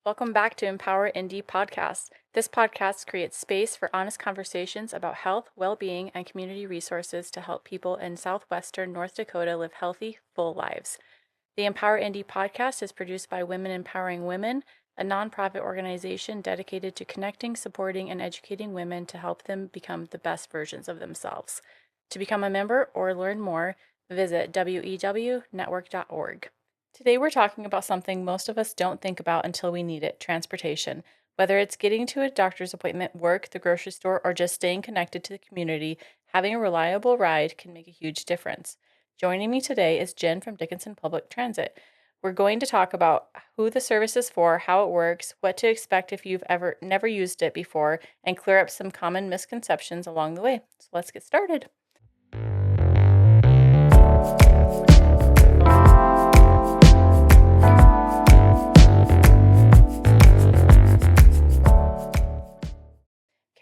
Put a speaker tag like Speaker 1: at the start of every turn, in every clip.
Speaker 1: Welcome back to Empower Indie Podcast. This podcast creates space for honest conversations about health, well-being, and community resources to help people in southwestern North Dakota live healthy, full lives. The Empower Indie Podcast is produced by Women Empowering Women, a nonprofit organization dedicated to connecting, supporting, and educating women to help them become the best versions of themselves. To become a member or learn more, visit wewnetwork.org. Today we're talking about something most of us don't think about until we need it, transportation. Whether it's getting to a doctor's appointment, work, the grocery store, or just staying connected to the community, having a reliable ride can make a huge difference. Joining me today is Jenn from Dickinson Public Transit. We're going to talk about who the service is for, how it works, what to expect if you've ever never used it before, and clear up some common misconceptions along the way. So let's get started.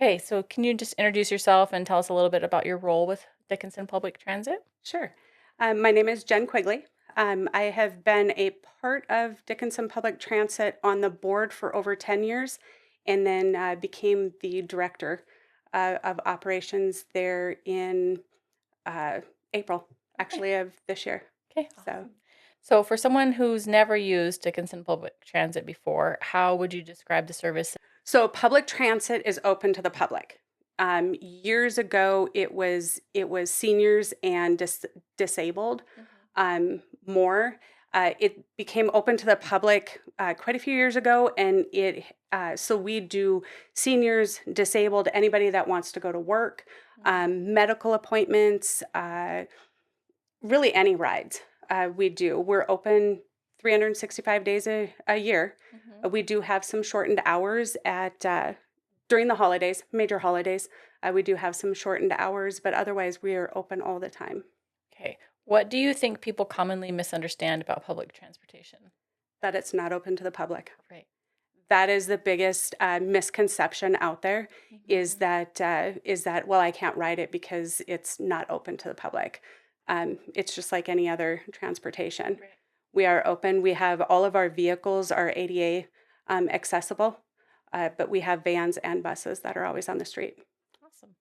Speaker 1: Okay, so can you just introduce yourself and tell us a little bit about your role with Dickinson Public Transit?
Speaker 2: Sure. My name is Jenn Quigley. I have been a part of Dickinson Public Transit on the board for over 10 years and then became the director of operations there in April, actually, of this year.
Speaker 1: Okay, awesome. So for someone who's never used Dickinson Public Transit before, how would you describe the service?
Speaker 2: So public transit is open to the public. Years ago, it was seniors and disabled more. It became open to the public quite a few years ago, and so we do seniors, disabled, anybody that wants to go to work, medical appointments, really any rides we do. We're open 365 days a year. We do have some shortened hours during the holidays, major holidays. We do have some shortened hours, but otherwise we are open all the time.
Speaker 1: Okay. What do you think people commonly misunderstand about public transportation?
Speaker 2: That it's not open to the public.
Speaker 1: Right.
Speaker 2: That is the biggest misconception out there, is that, well, I can't ride it because it's not open to the public. It's just like any other transportation.
Speaker 1: Right.
Speaker 2: We are open. We have all of our vehicles are ADA accessible, but we have vans and buses that are always on the street.
Speaker 1: Awesome.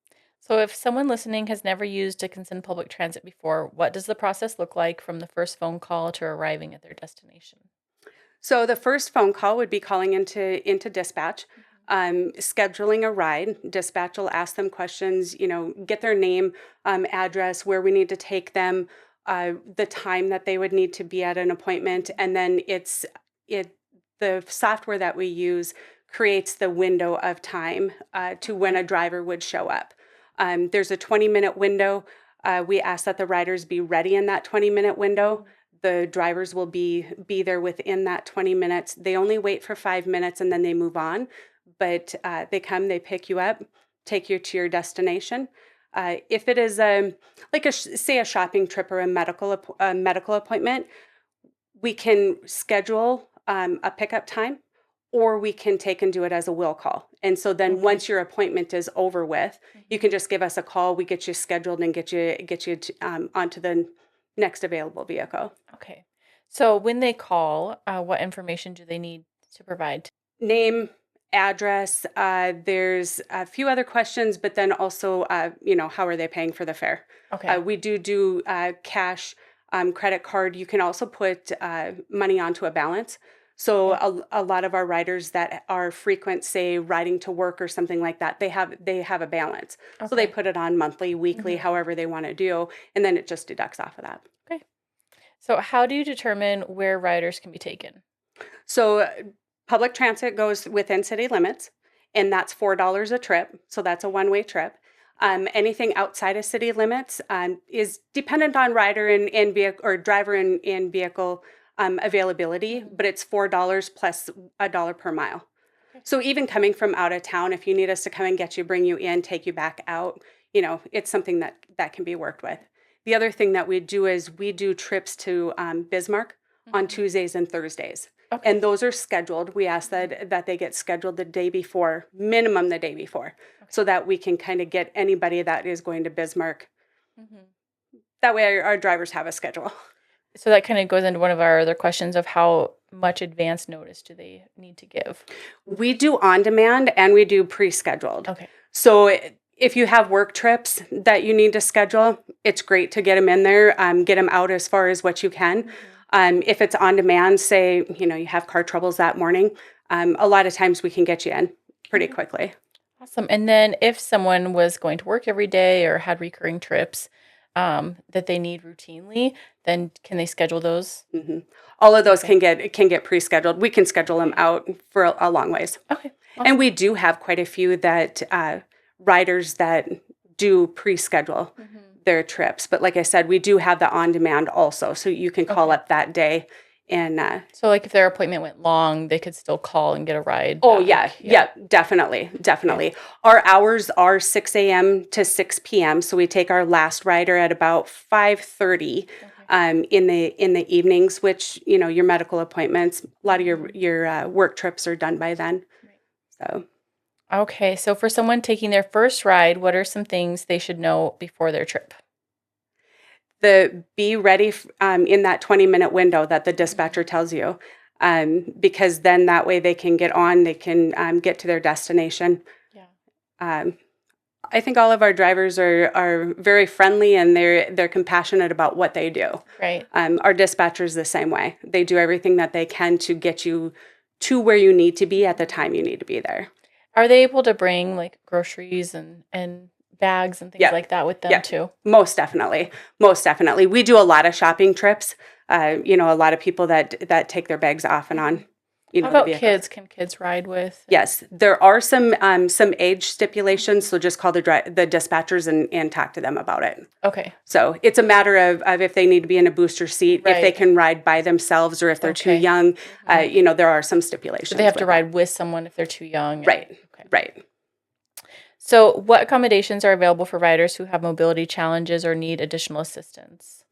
Speaker 1: So if someone listening has never used Dickinson Public Transit before, what does the process look like from the first phone call to arriving at their destination?
Speaker 2: So the first phone call would be calling into dispatch, scheduling a ride. Dispatch will ask them questions, get their name, address, where we need to take them, the time that they would need to be at an appointment, and then the software that we use creates the window of time to when a driver would show up. There's a 20-minute window. We ask that the riders be ready in that 20-minute window. The drivers will be there within that 20 minutes. They only wait for 5 minutes and then they move on. But they come, they pick you up, take you to your destination. If it is say a shopping trip or a medical appointment, we can schedule a pickup time, or we can take and do it as a will call. And so then once your appointment is over with, you can just give us a call. We get you scheduled and get you onto the next available vehicle.
Speaker 1: Okay. So when they call, what information do they need to provide?
Speaker 2: Name, address. There's a few other questions, but then also, how are they paying for the fare?
Speaker 1: Okay.
Speaker 2: We do cash, credit card. You can also put money onto a balance. So a lot of our riders that are frequent, say riding to work or something like that, they have a balance. Okay. So they put it on monthly, weekly, however they want to do, and then it just deducts off of that.
Speaker 1: Okay. So how do you determine where riders can be taken?
Speaker 2: So public transit goes within city limits, and that's $4 a trip. So that's a one-way trip. Anything outside of city limits is dependent on rider and vehicle or driver and vehicle availability, but it's $4 plus $1 per mile. Okay. So even coming from out of town, if you need us to come and get you, bring you in, take you back out, it's something that can be worked with. The other thing that we do is we do trips to Bismarck on Tuesdays and Thursdays. Okay. And those are scheduled. We ask that they get scheduled the day before, minimum the day before, so that we can kind of get anybody that is going to Bismarck. That way our drivers have a schedule.
Speaker 1: So that kind of goes into one of our other questions of how much advance notice do they need to give?
Speaker 2: We do on demand and we do pre-scheduled.
Speaker 1: Okay.
Speaker 2: So if you have work trips that you need to schedule, it's great to get them in there, get them out as far as what you can. If it's on demand, say, you have car troubles that morning, a lot of times we can get you in pretty quickly.
Speaker 1: Awesome. And then if someone was going to work every day or had recurring trips that they need routinely, then can they schedule those?
Speaker 2: All of those can get pre-scheduled. We can schedule them out for a long ways.
Speaker 1: Okay. Awesome.
Speaker 2: And we do have quite a few that riders that do pre-schedule their trips. But like I said, we do have the on-demand also, so you can call up that day. And
Speaker 1: so like if their appointment went long, they could still call and get a ride.
Speaker 2: Oh, yeah, definitely. Okay. Our hours are 6 a.m. to 6 p.m. So we take our last rider at about 5:30 in the evenings, which, your medical appointments, a lot of your work trips are done by then. So.
Speaker 1: Okay. So for someone taking their first ride, what are some things they should know before their trip?
Speaker 2: Be ready in that 20-minute window that the dispatcher tells you, because then that way they can get on, they can get to their destination. Yeah. I think all of our drivers are very friendly and they're compassionate about what they do.
Speaker 1: Right.
Speaker 2: Our dispatchers the same way. They do everything that they can to get you to where you need to be at the time you need to be there.
Speaker 1: Are they able to bring like groceries and bags and things like that with them too?
Speaker 2: Most definitely. We do a lot of shopping trips. A lot of people that take their bags off and on.
Speaker 1: How about kids? Can kids ride with?
Speaker 2: Yes, there are some age stipulations. So just call the dispatchers and talk to them about it.
Speaker 1: Okay.
Speaker 2: So it's a matter of if they need to be in a booster seat, if they can ride by themselves, or if they're too young. There are some stipulations.
Speaker 1: So they have to ride with someone if they're too young.
Speaker 2: Right. Right.
Speaker 1: So what accommodations are available for riders who have mobility challenges or need additional assistance?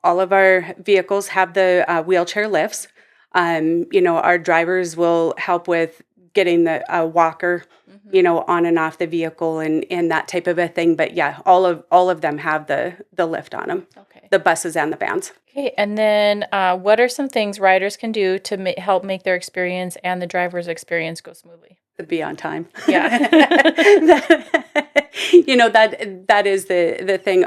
Speaker 2: All of our vehicles have the wheelchair lifts. Our drivers will help with getting the walker, on and off the vehicle and that type of a thing. But yeah, all of them have the lift on them. Okay. The buses and the vans.
Speaker 1: Okay. And then what are some things riders can do to help make their experience and the driver's experience go smoothly?
Speaker 2: Be on time.
Speaker 1: Yeah.
Speaker 2: that is the thing.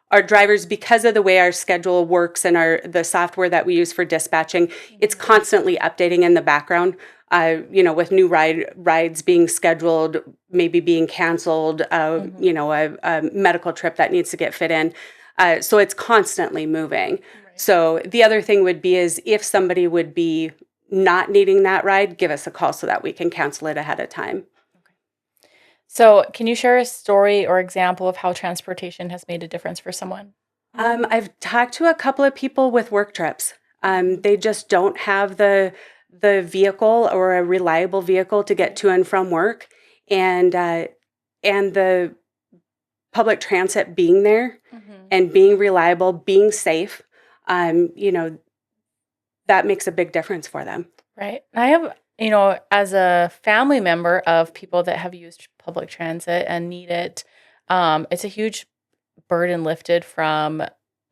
Speaker 2: Our drivers, because of the way our schedule works and the software that we use for dispatching, it's constantly updating in the background. With new rides being scheduled, maybe being canceled, a medical trip that needs to get fit in. So it's constantly moving. Right. So the other thing would be is if somebody would be not needing that ride, give us a call so that we can cancel it ahead of time.
Speaker 1: Okay. So can you share a story or example of how transportation has made a difference for someone?
Speaker 2: I've talked to a couple of people with work trips. They just don't have the vehicle or a reliable vehicle to get to and from work. And the public transit being there and being reliable, being safe, that makes a big difference for them.
Speaker 1: Right. I have, as a family member of people that have used public transit and need it, it's a huge burden lifted from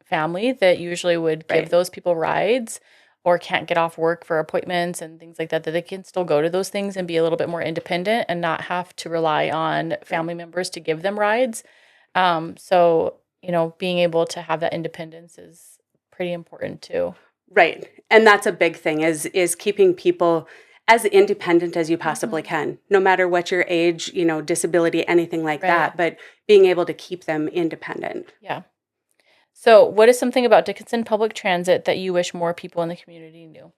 Speaker 1: family that usually would give those people rides or can't get off work for appointments and things like that they can still go to those things and be a little bit more independent and not have to rely on family members to give them rides. So, being able to have that independence is pretty important too.
Speaker 2: Right. And that's a big thing is keeping people as independent as you possibly can, no matter what your age, disability, anything like that, but being able to keep them independent.
Speaker 1: Yeah. So what is something about Dickinson Public Transit that you wish more people in the community knew?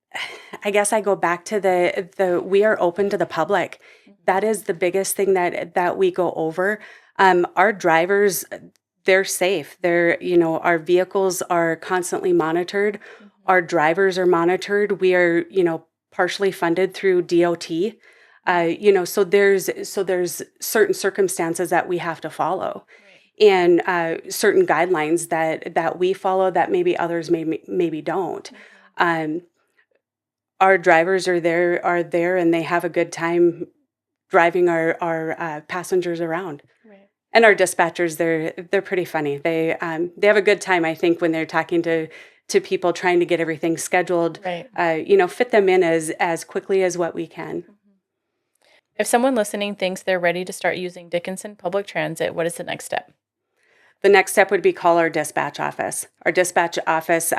Speaker 2: I guess I go back to the we are open to the public. That is the biggest thing that we go over. Our drivers, they're safe. Our vehicles are constantly monitored. Our drivers are monitored. We are, partially funded through DOT. So there's certain circumstances that we have to follow. And certain guidelines that we follow that maybe others maybe don't. Our drivers are there and they have a good time driving our passengers around. Right. And our dispatchers, they're pretty funny. They have a good time, I think, when they're talking to to people trying to get everything scheduled,
Speaker 1: Right.
Speaker 2: Fit them in as quickly as what we can.
Speaker 1: If someone listening thinks they're ready to start using Dickinson Public Transit, what is the next step?
Speaker 2: The next step would be call our dispatch office. Our dispatch office,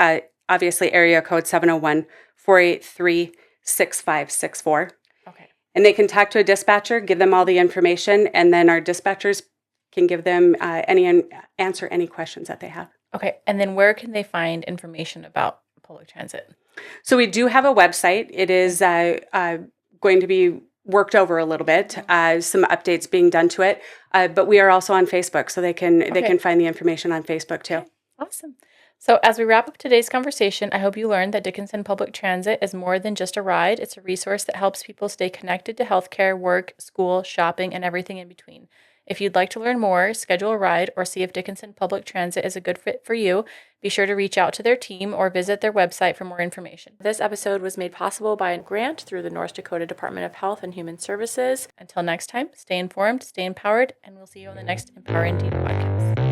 Speaker 2: obviously area code 701-483-6564.
Speaker 1: Okay.
Speaker 2: And they can talk to a dispatcher, give them all the information, and then our dispatchers can give them answer any questions that they have.
Speaker 1: Okay. And then where can they find information about public transit?
Speaker 2: So we do have a website. It is going to be worked over a little bit, some updates being done to it, but we are also on Facebook, so they can find the information on Facebook too.
Speaker 1: Awesome. So as we wrap up today's conversation, I hope you learned that Dickinson Public Transit is more than just a ride. It's a resource that helps people stay connected to healthcare, work, school, shopping, and everything in between. If you'd like to learn more, schedule a ride, or see if Dickinson Public Transit is a good fit for you, be sure to reach out to their team or visit their website for more information. This episode was made possible by a grant through the North Dakota Department of Health and Human Services. Until next time, stay informed, stay empowered, and we'll see you on the next Empower Indeed podcast.